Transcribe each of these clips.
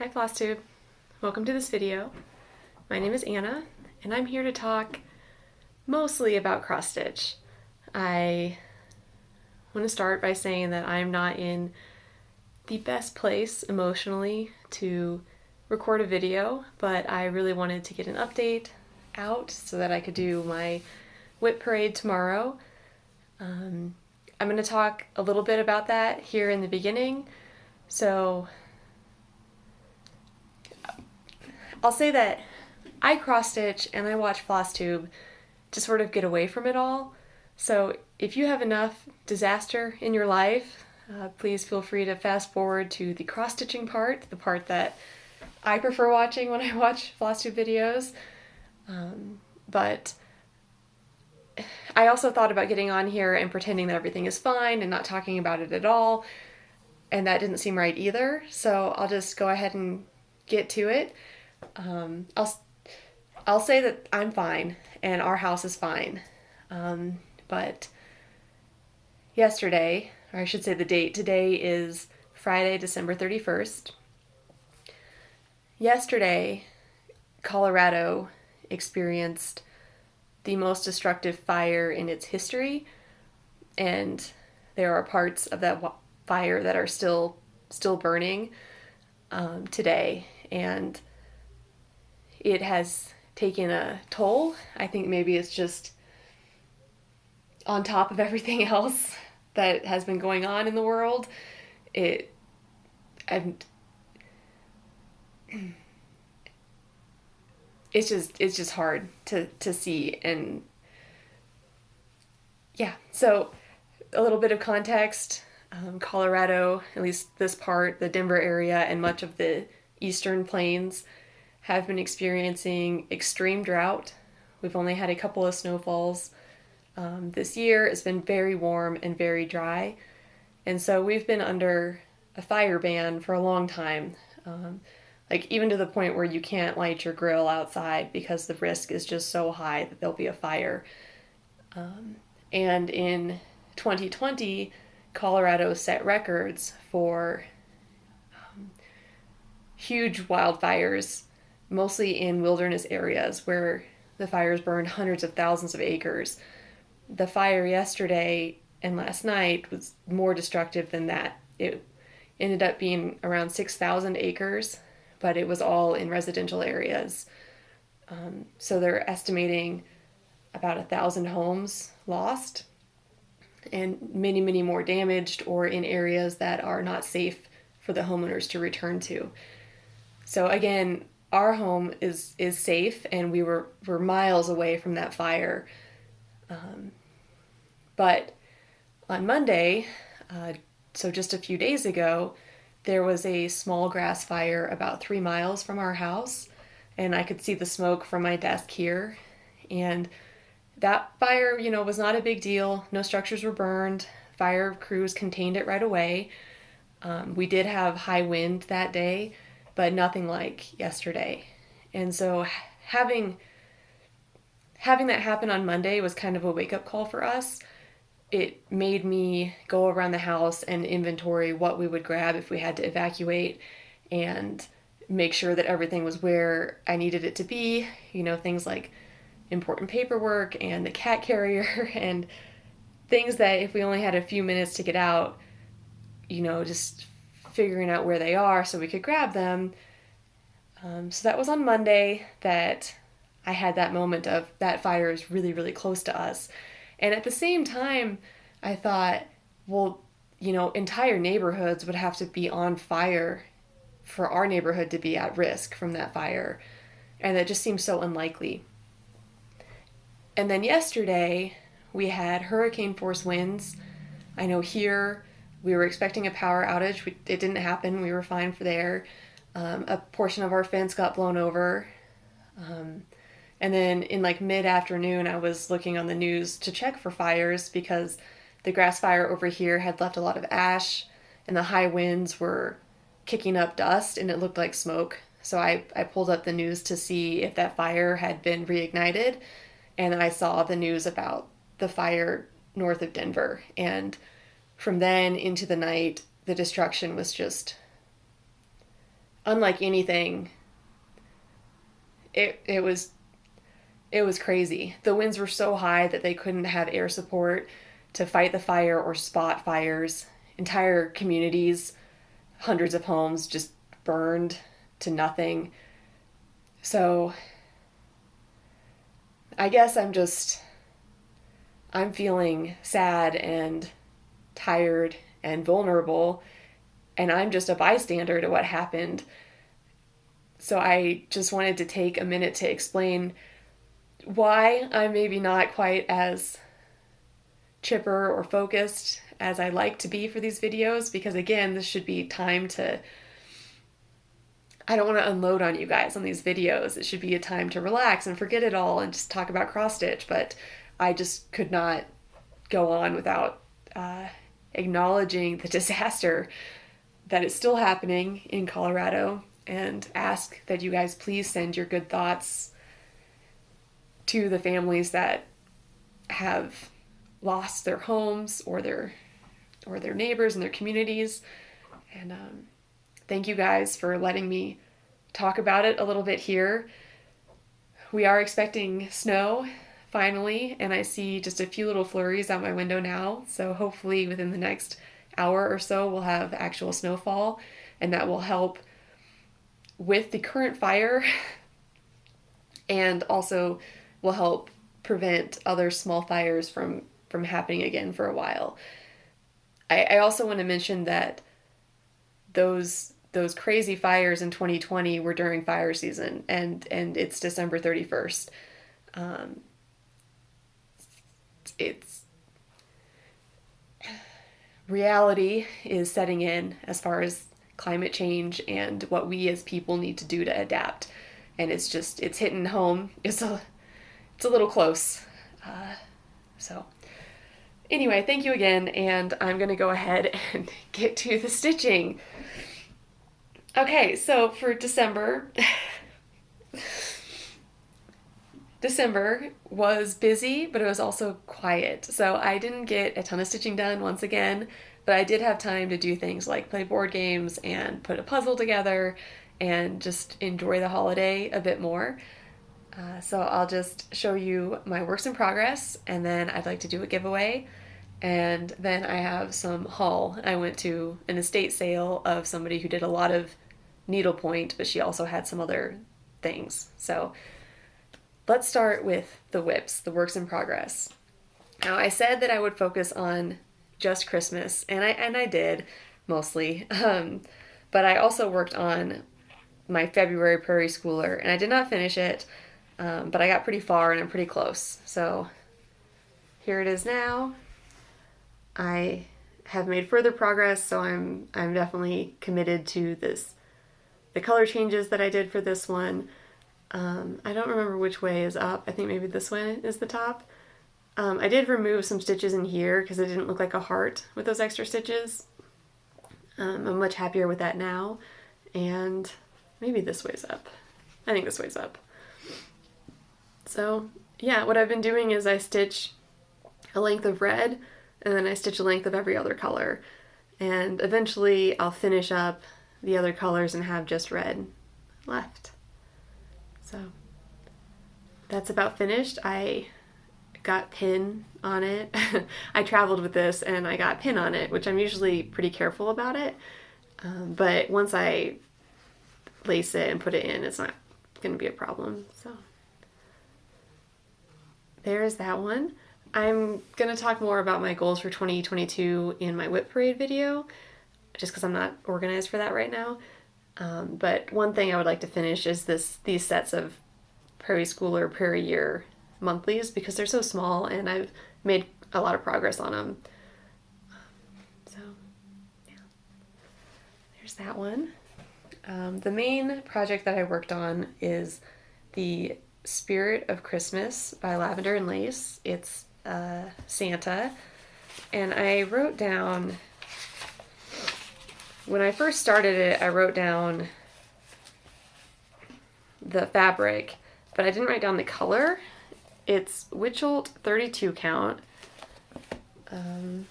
Hi Flosstube, welcome to this video. My name is Anna and I'm here to talk mostly about cross stitch. I want to start by saying that I'm not in the best place emotionally to record a video, but I really wanted to get an update out so that I could do my whip parade tomorrow. I'm going to talk a little bit about that here in the beginning. So I'll say that I cross stitch and I watch Flosstube to sort of get away from it all. So if you have enough disaster in your life, please feel free to fast forward to the cross stitching part, the part that I prefer watching when I watch Flosstube videos. But I also thought about getting on here and pretending that everything is fine and not talking about it at all, and that didn't seem right either. So I'll just go ahead and get to it. I'll say that I'm fine and our house is fine. But yesterday, or I should say the date, today is Friday, December 31st. Yesterday, Colorado experienced the most destructive fire in its history, and there are parts of that fire that are still burning today, and it has taken a toll. I think maybe it's just on top of everything else that has been going on in the world. It's just hard to see. And yeah, so a little bit of context. Colorado, at least this part, the Denver area and much of the eastern plains, have been experiencing extreme drought. We've only had a couple of snowfalls this year. It's been very warm and very dry. And so we've been under a fire ban for a long time. Like even to the point where you can't light your grill outside because the risk is just so high that there'll be a fire. And in 2020, Colorado set records for huge wildfires, mostly in wilderness areas where the fires burned hundreds of thousands of acres. The fire yesterday and last night was more destructive than that. It ended up being around 6,000 acres, but it was all in residential areas. So they're estimating about 1,000 homes lost and many, many more damaged or in areas that are not safe for the homeowners to return to. So again, our home is safe, and we're miles away from that fire. But on Monday, so just a few days ago, there was a small grass fire about 3 miles from our house, and I could see the smoke from my desk here. And that fire, was not a big deal. No structures were burned. Fire crews contained it right away. We did have high wind that day, but nothing like yesterday. And so having that happen on Monday was kind of a wake-up call for us. It made me go around the house and inventory what we would grab if we had to evacuate and make sure that everything was where I needed it to be. Things like important paperwork and the cat carrier and things that if we only had a few minutes to get out, just figuring out where they are so we could grab them. So that was on Monday that I had that moment of that fire is really, really close to us. And at the same time, I thought, well, entire neighborhoods would have to be on fire for our neighborhood to be at risk from that fire. And that just seems so unlikely. And then yesterday, we had hurricane force winds. I know here we were expecting a power outage. It didn't happen. We were fine for there. A portion of our fence got blown over. And then in mid-afternoon, I was looking on the news to check for fires because the grass fire over here had left a lot of ash and the high winds were kicking up dust and it looked like smoke. So I pulled up the news to see if that fire had been reignited, and I saw the news about the fire north of Denver. And from then into the night, the destruction was just unlike anything. It was crazy. The winds were so high that they couldn't have air support to fight the fire or spot fires. Entire communities, hundreds of homes just burned to nothing. So I guess I'm feeling sad and tired and vulnerable, and I'm just a bystander to what happened. So I just wanted to take a minute to explain why I'm maybe not quite as chipper or focused as I like to be for these videos, because again, this should be time to, I don't want to unload on you guys on these videos. It should be a time to relax and forget it all and just talk about cross stitch, but I just could not go on without acknowledging the disaster that is still happening in Colorado, and ask that you guys please send your good thoughts to the families that have lost their homes or their neighbors and their communities. And thank you guys for letting me talk about it a little bit here. We are expecting snow finally, and I see just a few little flurries out my window now. So hopefully within the next hour or so we'll have actual snowfall, and that will help with the current fire and also will help prevent other small fires from happening again for a while. I also want to mention that those crazy fires in 2020 were during fire season, and it's December 31st. It's reality is setting in as far as climate change and what we as people need to do to adapt, and it's hitting home. It's a little close. So anyway, thank you again, and I'm gonna go ahead and get to the stitching. Okay, so for December was busy, but it was also quiet. So I didn't get a ton of stitching done once again, but I did have time to do things like play board games and put a puzzle together and just enjoy the holiday a bit more. So I'll just show you my works in progress, and then I'd like to do a giveaway. And then I have some haul. I went to an estate sale of somebody who did a lot of needlepoint, but she also had some other things. So let's start with the whips, the works in progress. Now, I said that I would focus on just Christmas, and I did mostly. But I also worked on my February Prairie Schooler, and I did not finish it, but I got pretty far and I'm pretty close. So here it is now. I have made further progress, so I'm definitely committed to the color changes that I did for this one. I don't remember which way is up. I think maybe this one is the top. I did remove some stitches in here because it didn't look like a heart with those extra stitches. I'm much happier with that now. And maybe this way's up. I think this way's up. So yeah, what I've been doing is I stitch a length of red, and then I stitch a length of every other color. And eventually I'll finish up the other colors and have just red left. So that's about finished. I got pin on it. I traveled with this and I got pin on it, which I'm usually pretty careful about it. But once I lace it and put it in, it's not going to be a problem. So there's that one. I'm going to talk more about my goals for 2022 in my whip parade video, just because I'm not organized for that right now. But one thing I would like to finish is these sets of Prairie Schooler Prairie Year monthlies, because they're so small and I've made a lot of progress on them. So yeah, there's that one. The main project that I worked on is the Spirit of Christmas by Lavender and Lace. It's Santa, and I wrote down, when I first started it, I wrote down the fabric, but I didn't write down the color. It's Witchelt 32 count, and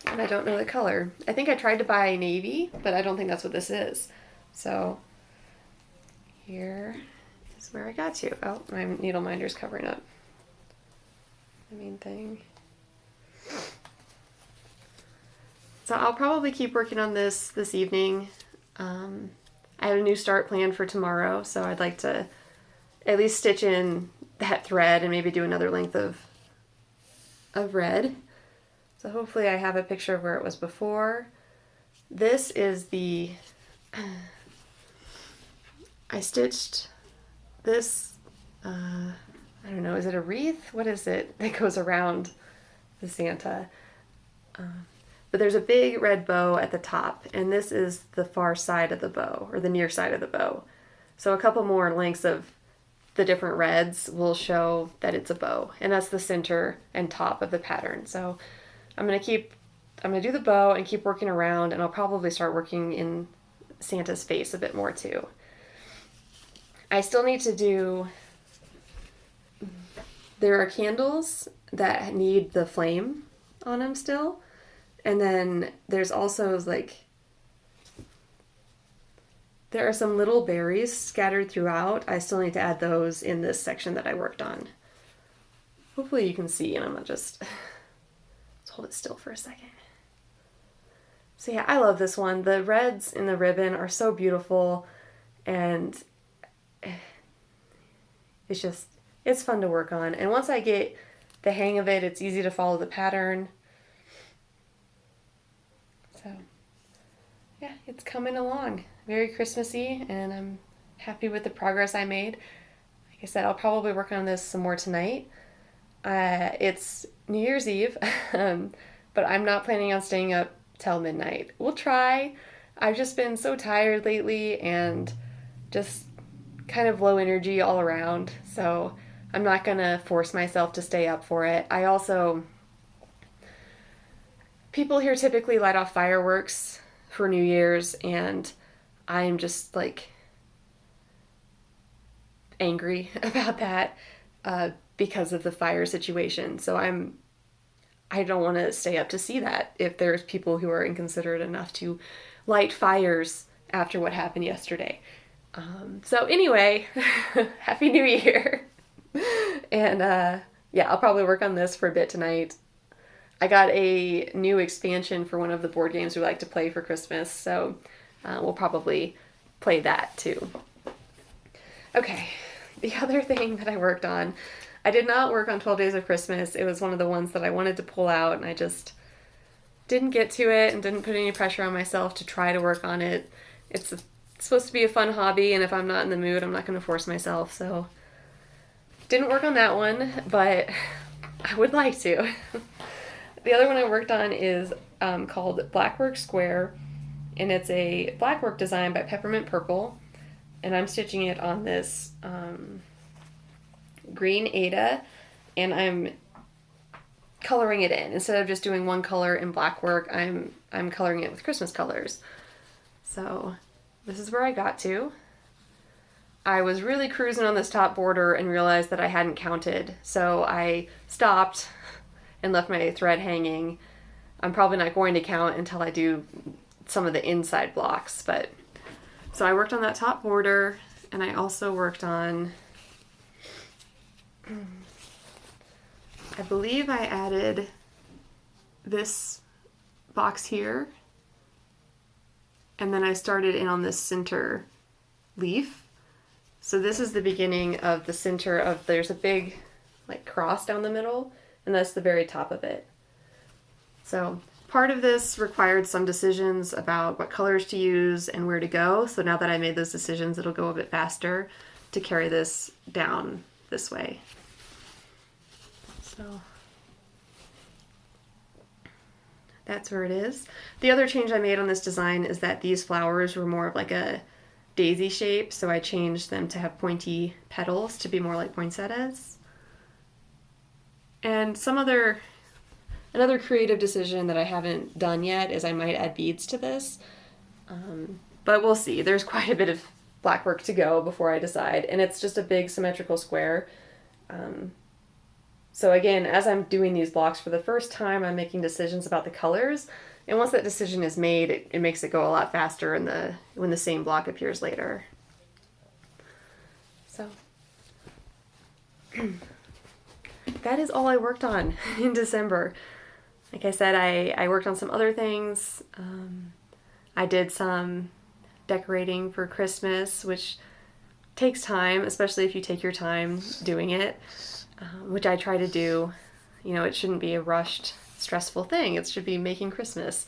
I don't know the color. I think I tried to buy navy, but I don't think that's what this is. So here is where I got to. Oh, my needle minder's covering up the main thing. So I'll probably keep working on this evening. I have a new start planned for tomorrow, so I'd like to at least stitch in that thread and maybe do another length of red. So hopefully I have a picture of where it was before. This is the, I stitched this, I don't know, is it a wreath? What is it that goes around the Santa? But there's a big red bow at the top, and this is the far side of the bow, or the near side of the bow. So a couple more lengths of the different reds will show that it's a bow, and that's the center and top of the pattern. So I'm gonna do the bow and keep working around, and I'll probably start working in Santa's face a bit more too. I still need to do, there are candles that need the flame on them still. And then there's also there are some little berries scattered throughout. I still need to add those in this section that I worked on. Hopefully you can see, and I'm not just, let's hold it still for a second. So yeah, I love this one. The reds in the ribbon are so beautiful, and it's fun to work on. And once I get the hang of it, it's easy to follow the pattern. So yeah, it's coming along. Very Christmassy, and I'm happy with the progress I made. Like I said, I'll probably work on this some more tonight. It's New Year's Eve, but I'm not planning on staying up till midnight. We'll try. I've just been so tired lately and just kind of low energy all around, so I'm not gonna force myself to stay up for it. People here typically light off fireworks for New Year's, and I'm just angry about that because of the fire situation. So I don't want to stay up to see that if there's people who are inconsiderate enough to light fires after what happened yesterday. So anyway, Happy New Year. And yeah, I'll probably work on this for a bit tonight. I got a new expansion for one of the board games we like to play for Christmas, so we'll probably play that too. Okay, the other thing that I worked on, I did not work on 12 Days of Christmas. It was one of the ones that I wanted to pull out, and I just didn't get to it and didn't put any pressure on myself to try to work on it. It's supposed to be a fun hobby, and if I'm not in the mood, I'm not going to force myself, so didn't work on that one, but I would like to. The other one I worked on is called Blackwork Square, and it's a blackwork design by Peppermint Purple, and I'm stitching it on this green Aida, and I'm coloring it in. Instead of just doing one color in blackwork, I'm coloring it with Christmas colors. So this is where I got to. I was really cruising on this top border and realized that I hadn't counted, so I stopped and left my thread hanging. I'm probably not going to count until I do some of the inside blocks, but so I worked on that top border, and I also worked on, I believe I added this box here, and then I started in on this center leaf. So this is the beginning of the center of, there's a big cross down the middle, and that's the very top of it. So part of this required some decisions about what colors to use and where to go. So now that I made those decisions, it'll go a bit faster to carry this down this way. So that's where it is. The other change I made on this design is that these flowers were more of a daisy shape, so I changed them to have pointy petals to be more like poinsettias. And another creative decision that I haven't done yet is I might add beads to this, but we'll see. There's quite a bit of black work to go before I decide, and it's just a big symmetrical square. So again, as I'm doing these blocks for the first time, I'm making decisions about the colors, And once that decision is made, it makes it go a lot faster when the same block appears later. So that is all I worked on in December. Like I said, I worked on some other things. I did some decorating for Christmas, which takes time, especially if you take your time doing it, which I try to do. You know, it shouldn't be a rushed, stressful thing. It should be making Christmas.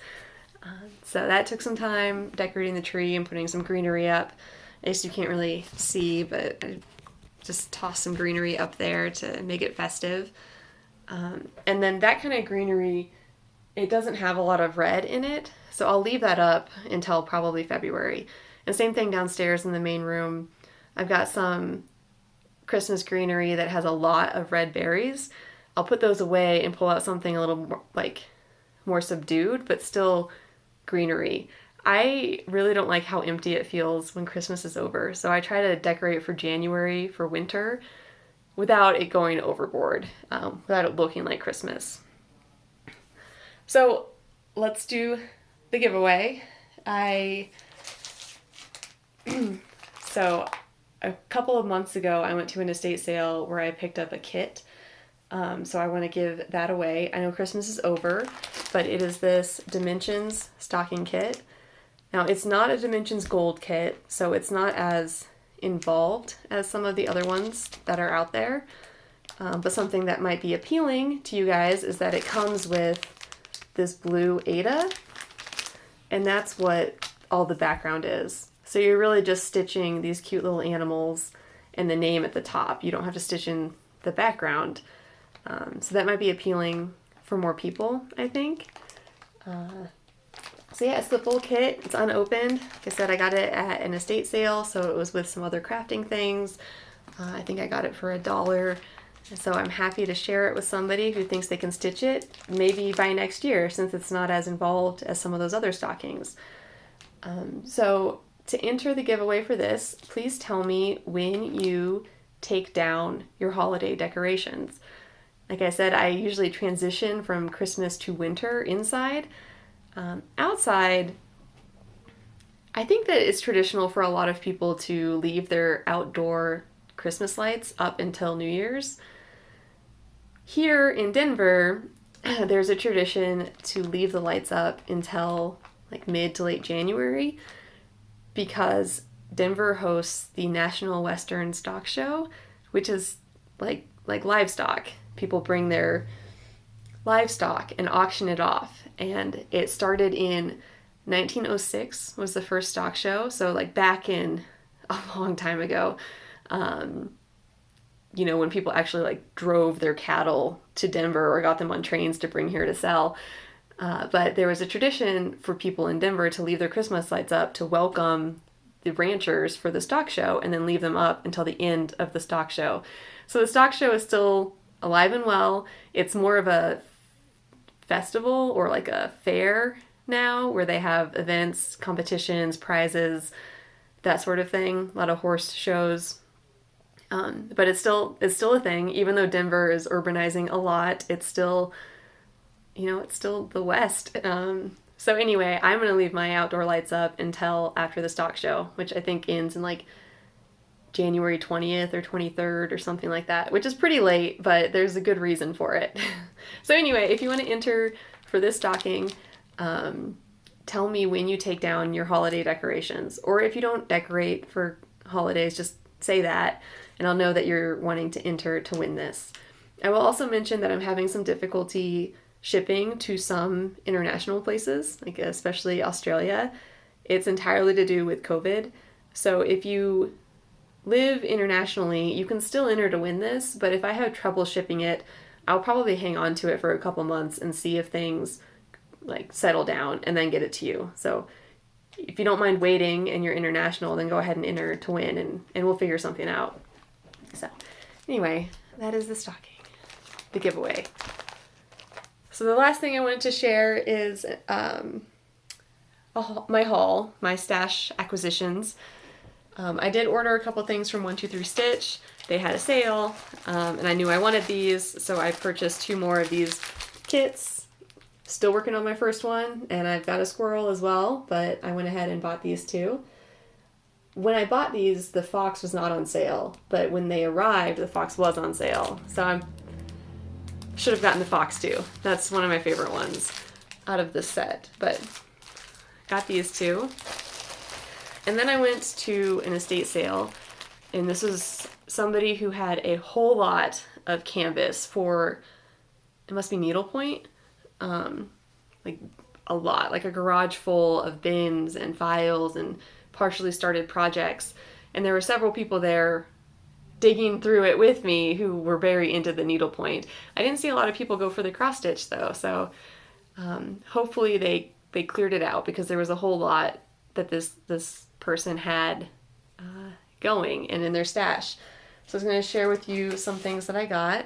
So that took some time, decorating the tree and putting some greenery up. I guess you can't really see, but I just tossed some greenery up there to make it festive. And then that kind of greenery, it doesn't have a lot of red in it, so I'll leave that up until probably February. And same thing downstairs in the main room. I've got some Christmas greenery that has a lot of red berries. I'll put those away and pull out something a little more, more subdued, but still greenery. I really don't like how empty it feels when Christmas is over, so I try to decorate for January, for winter, without it going overboard, without it looking like Christmas. So let's do the giveaway. So a couple of months ago, I went to an estate sale where I picked up a kit. So I want to give that away. I know Christmas is over, but it is this Dimensions stocking kit. Now, it's not a Dimensions Gold kit, so it's not as involved as some of the other ones that are out there. But something that might be appealing to you guys is that it comes with this blue Ada, and that's what all the background is. So you're really just stitching these cute little animals and the name at the top. You don't have to stitch in the background. So that might be appealing for more people, I think. So yeah, it's the full kit. It's unopened. Like I said, I got it at an estate sale, so it was with some other crafting things. I think I got it for $1. So I'm happy to share it with somebody who thinks they can stitch it, maybe by next year, since it's not as involved as some of those other stockings. So to enter the giveaway for this, please tell me when you take down your holiday decorations. Like I said, I usually transition from Christmas to winter inside. Outside, I think that it's traditional for a lot of people to leave their outdoor Christmas lights up until New Year's. Here in Denver, there's a tradition to leave the lights up until mid to late January because Denver hosts the National Western Stock Show, which is like livestock. People bring their livestock and auction it off. And it started in 1906 was the first stock show. So back in a long time ago, when people actually drove their cattle to Denver or got them on trains to bring here to sell. But there was a tradition for people in Denver to leave their Christmas lights up to welcome the ranchers for the stock show and then leave them up until the end of the stock show. So the stock show is still alive and well. It's more of a festival or a fair now where they have events, competitions, prizes, that sort of thing. A lot of horse shows. But it's still a thing. Even though Denver is urbanizing a lot, it's still the West. So anyway, I'm going to leave my outdoor lights up until after the stock show, which I think ends in January 20th or 23rd or something like that, which is pretty late, but there's a good reason for it. So anyway, if you want to enter for this stocking, tell me when you take down your holiday decorations. Or if you don't decorate for holidays, just say that, and I'll know that you're wanting to enter to win this. I will also mention that I'm having some difficulty shipping to some international places, especially Australia. It's entirely to do with COVID. So if you live internationally, you can still enter to win this, but if I have trouble shipping it, I'll probably hang on to it for a couple months and see if things settle down and then get it to you. So if you don't mind waiting and you're international, then go ahead and enter to win and we'll figure something out. So anyway, that is the stocking, the giveaway. So the last thing I wanted to share is my haul, my stash acquisitions. I did order a couple things from 123 Stitch. They had a sale, and I knew I wanted these, so I purchased 2 more of these kits. Still working on my first one, and I've got a squirrel as well, but I went ahead and bought these two. When I bought these, the fox was not on sale, but when they arrived, the fox was on sale. So I should have gotten the fox too. That's one of my favorite ones out of this set, but got these two. And then I went to an estate sale, and this was somebody who had a whole lot of canvas for, it must be needlepoint, like a lot, like a garage full of bins and files and partially started projects. And there were several people there digging through it with me who were very into the needlepoint. I didn't see a lot of people go for the cross stitch though, so hopefully they cleared it out, because there was a whole lot that this person had going and in their stash. So I was going to share with you some things that I got.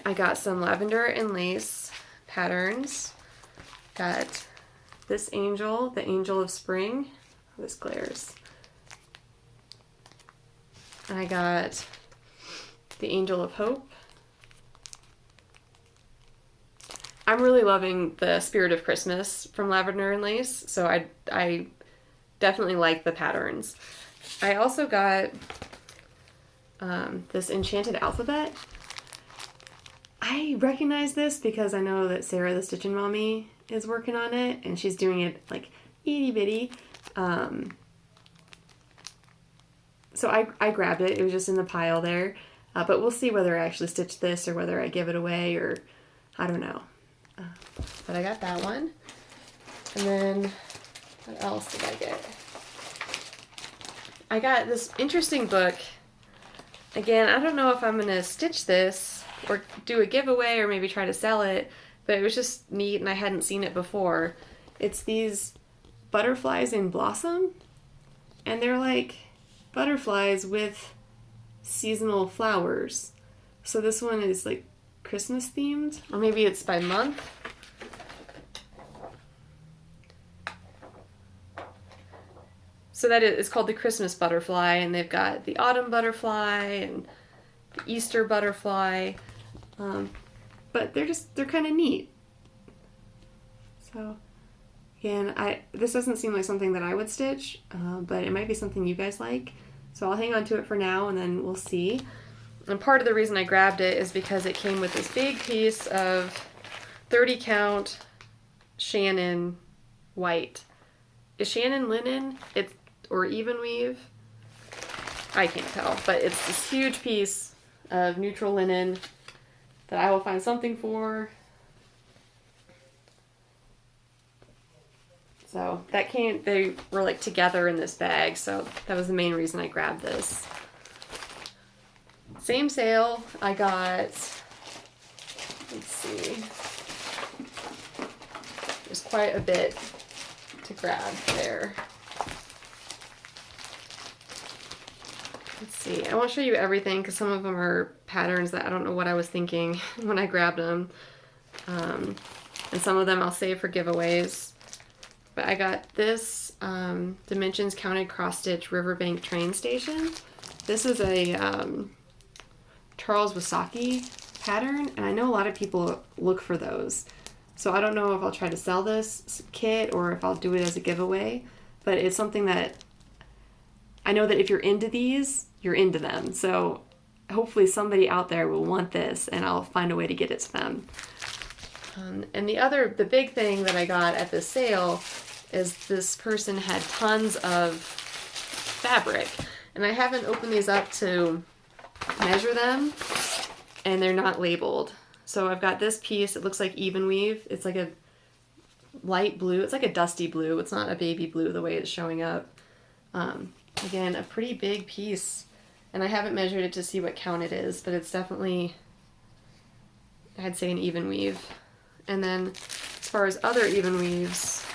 I got some lavender and lace patterns. Got this angel, the angel of spring. Oh, this glares. And I got the angel of hope. I'm really loving the spirit of Christmas from lavender and lace, so I definitely like the patterns. I also got this enchanted alphabet. I recognize this because I know that Sarah the Stitchin' Mommy is working on it, and she's doing it like itty bitty. So I grabbed it. It was just in the pile there. But we'll see whether I actually stitch this or whether I give it away, or I don't know. But I got that one. And then what else did I get? I got this interesting book. Again, I don't know if I'm going to stitch this or do a giveaway or maybe try to sell it, but it was just neat and I hadn't seen it before. It's these butterflies in blossom, and they're like butterflies with seasonal flowers. So this one is like Christmas themed, or maybe it's by month. So that is called the Christmas butterfly, and they've got the autumn butterfly and the Easter butterfly, but they're kind of neat. So again, this doesn't seem like something that I would stitch, but it might be something you guys like. So I'll hang on to it for now, and then we'll see. And part of the reason I grabbed it is because it came with this big piece of 30 count Shannon white. Is Shannon linen? Or even weave? I can't tell, but it's this huge piece of neutral linen that I will find something for. So they were like together in this bag, so that was the main reason I grabbed this. Same sale, I got, let's see, there's quite a bit to grab there. Let's see, I won't show you everything because some of them are patterns that I don't know what I was thinking when I grabbed them. And some of them I'll save for giveaways. But I got this Dimensions Counted Cross Stitch Riverbank Train Station. This is a Charles Wasaki pattern, and I know a lot of people look for those. So I don't know if I'll try to sell this kit or if I'll do it as a giveaway, but it's something that I know that if you're into these, you're into them. So hopefully somebody out there will want this, and I'll find a way to get it to them. And the big thing that I got at this sale is this person had tons of fabric, and I haven't opened these up to measure them, and they're not labeled. So I've got this piece. It looks like even weave. It's like a light blue. It's like a dusty blue. It's not a baby blue the way it's showing up. Again, a pretty big piece, and I haven't measured it to see what count it is, but it's definitely, I'd say, an even weave. And then as far as other even weaves,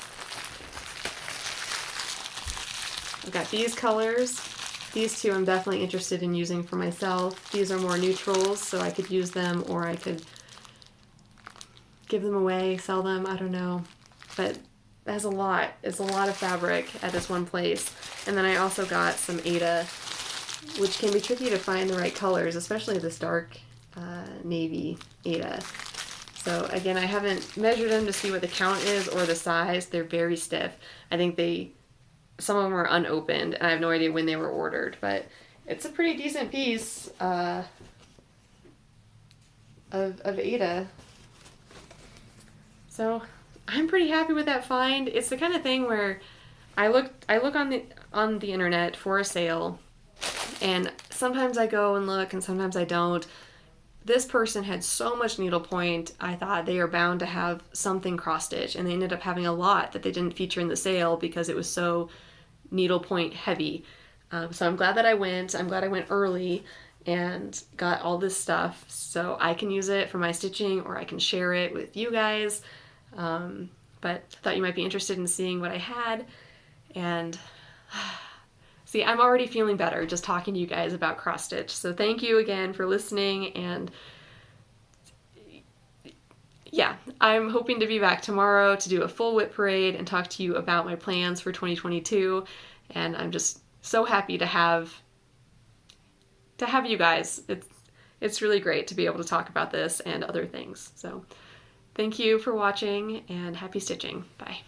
I've got these colors. These two I'm definitely interested in using for myself. These are more neutrals, so I could use them or I could give them away, sell them, I don't know. But that's a lot. It's a lot of fabric at this one place. And then I also got some Aida, which can be tricky to find the right colors, especially this dark navy Aida. So again, I haven't measured them to see what the count is or the size. They're very stiff. I think some of them are unopened, and I have no idea when they were ordered, but it's a pretty decent piece of Ada. So I'm pretty happy with that find. It's the kind of thing where I look on the internet for a sale, and sometimes I go and look and sometimes I don't. This person had so much needlepoint, I thought they are bound to have something cross stitch, and they ended up having a lot that they didn't feature in the sale because it was so needlepoint heavy. So I'm glad that I went. I'm glad I went early and got all this stuff so I can use it for my stitching, or I can share it with you guys. But I thought you might be interested in seeing what I had. And see, I'm already feeling better just talking to you guys about cross stitch. So thank you again for listening. And yeah, I'm hoping to be back tomorrow to do a full whip parade and talk to you about my plans for 2022. And I'm just so happy to have you guys. It's really great to be able to talk about this and other things. So thank you for watching, and happy stitching. Bye.